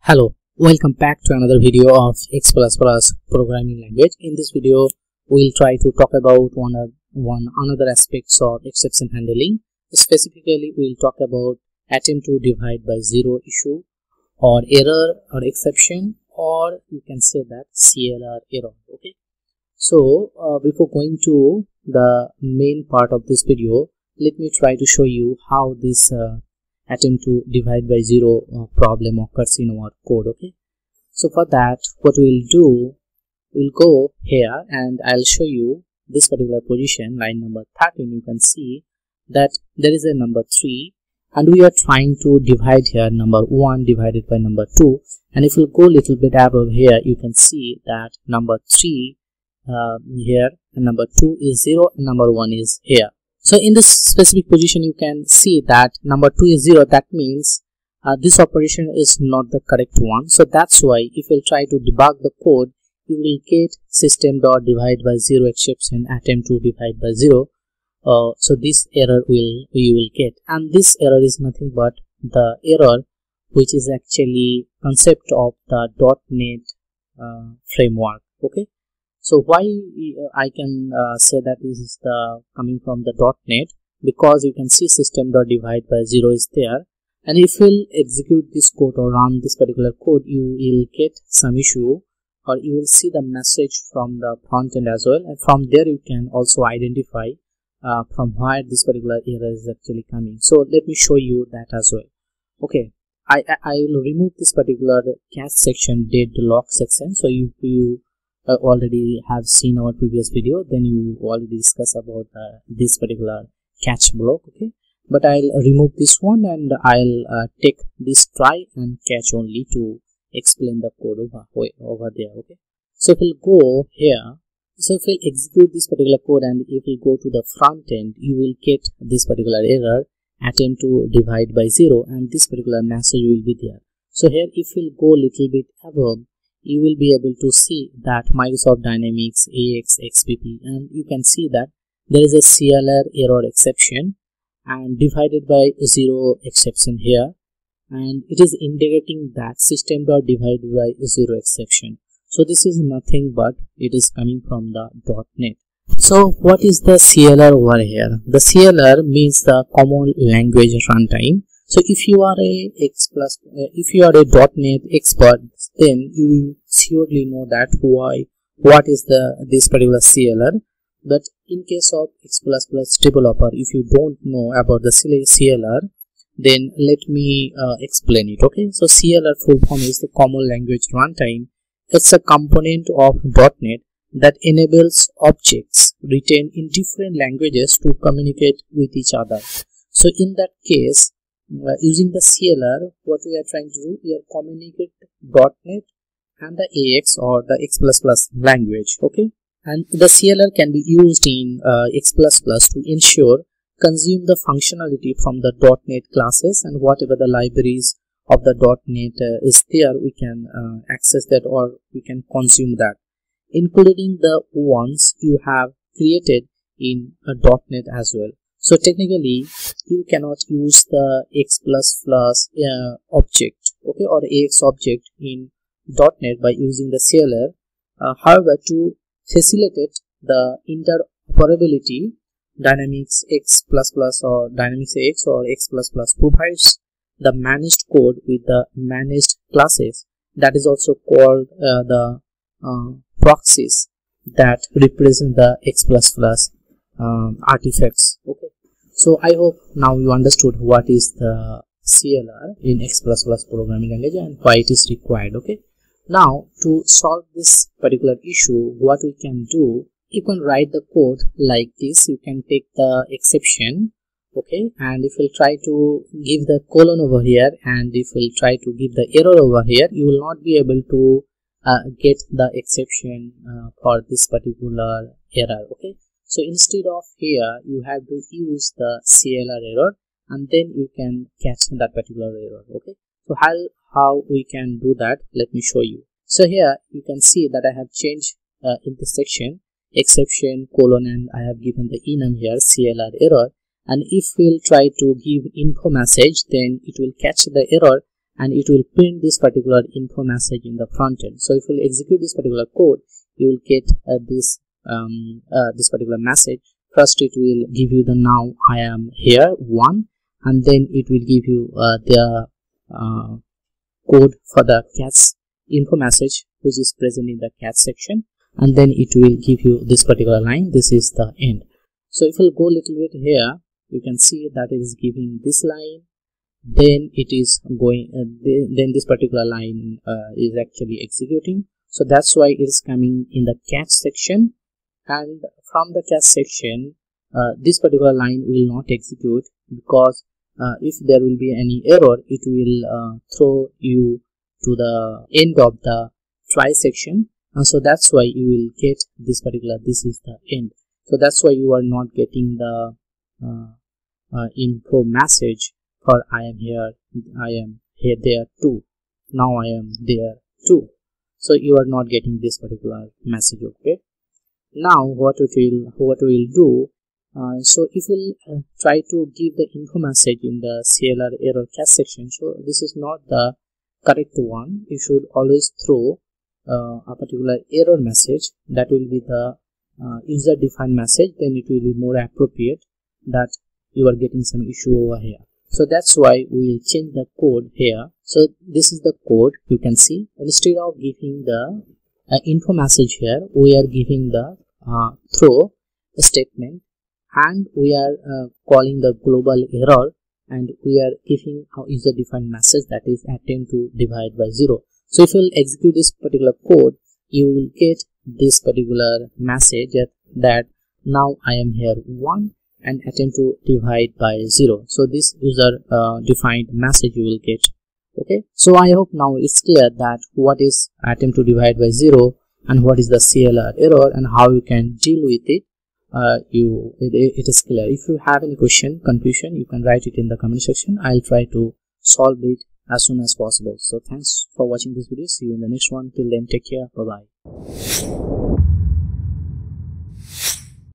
Hello, welcome back to another video of X++ programming language. In this video, we'll try to talk about another aspects of exception handling. Specifically, we'll talk about attempt to divide by zero issue, or error or exception, or you can say that CLRError. Okay. So before going to the main part of this video, let me try to show you how this attempt to divide by zero problem occurs in our code. Okay, so for that, what we'll do, we'll go here and I'll show you this particular position, line number 13. You can see that there is a number 3 and we are trying to divide here number 1 divided by number 2, and if you go a little bit above here, you can see that number 3 here and number 2 is 0 and number 1 is here. So in this specific position, you can see that number 2 is 0. That means this operation is not the correct one. So that's why if you try to debug the code, you will get system.divide by 0 exception attempt to divide by 0. So this error you will get, and this error is nothing but the error which is actually concept of the .NET framework. Okay. So why I can say that this is the coming from the .NET, because you can see system.divide by 0 is there, and if you'll execute this code or run this particular code, you will get some issue, or you will see the message from the front end as well, and from there you can also identify from where this particular error is actually coming. So let me show you that as well. Okay, I will remove this particular catch section, deadlock section. So if you already have seen our previous video, then you already discussed about this particular catch block. Okay, but I'll remove this one and I'll take this try and catch only to explain the code over there. Okay, so if we'll go here, so if we'll execute this particular code and if we go to the front end, you will get this particular error, attempt to divide by 0, and this particular message will be there. So here if we'll go a little bit above, you will be able to see that Microsoft Dynamics AX XBP, and you can see that there is a CLRError exception and divided by 0 exception here, and it is indicating that system.divide by 0 exception. So this is nothing but it is coming from the .NET. So what is the CLR over here? The CLR means the Common Language Runtime. So if you are a .NET expert, then you will surely know that what is this particular CLR. But in case of X++ developer, if you don't know about the CLR, then let me explain it. Okay, so CLR full form is the Common Language Runtime. It's a component of .NET that enables objects written in different languages to communicate with each other. So in that case, using the CLR, what we are trying to do, we are communicate .NET and the AX or the X++ language. Okay, and the CLR can be used in X++ to ensure consume the functionality from the .NET classes, and whatever the libraries of the .NET is there, we can access that or we can consume that, including the ones you have created in a .NET as well. So technically, you cannot use the X++ object, okay, or AX object in .NET by using the CLR. However, to facilitate the interoperability, Dynamics X++ or Dynamics AX or X++ provides the managed code with the managed classes, that is also called the proxies that represent the X++ artifacts. Okay, so I hope now you understood what is the CLR in X++ programming language and why it is required. Okay, now to solve this particular issue, what we can do, you can write the code like this. You can take the exception, okay, and if you try to give the colon over here and if you try to give the error over here, you will not be able to get the exception for this particular error. Okay, so instead of here, you have to use the CLRError and then you can catch that particular error. Okay, so how we can do that, let me show you. So here you can see that I have changed intersection exception colon and I have given the enum here CLRError, and if we'll try to give info message, then it will catch the error and it will print this particular info message in the front end. So if you execute this particular code, you will get this particular message. First it will give you the now I am here 1, and then it will give you the code for the catch info message which is present in the catch section, and then it will give you this particular line. This is the end. So if you go a little bit here, you can see that it is giving this line, then it is going then this particular line is actually executing. So that's why it is coming in the catch section, and from the catch section this particular line will not execute, because if there will be any error, it will throw you to the end of the try section, and so that's why you will get this particular, this is the end. So that's why you are not getting the info message for I am here there too, now I am there too. So you are not getting this particular message. Okay, now what we will do, so if we try to give the info message in the CLRError catch section, so this is not the correct one. You should always throw a particular error message that will be the user defined message, then it will be more appropriate that you are getting some issue over here. So that's why we will change the code here. So this is the code. You can see, instead of giving the info message here, we are giving the throw statement, and we are calling the global error, and we are giving a user defined message that is attempt to divide by 0. So if you will execute this particular code, you will get this particular message that now I am here 1 and attempt to divide by 0. So this user defined message you will get. Okay, so I hope now it's clear that what is attempt to divide by 0 and what is the CLRError and how you can deal with it. It is clear. If you have any question, confusion, you can write it in the comment section. I'll try to solve it as soon as possible. So thanks for watching this video. See you in the next one. Till then, take care. Bye bye.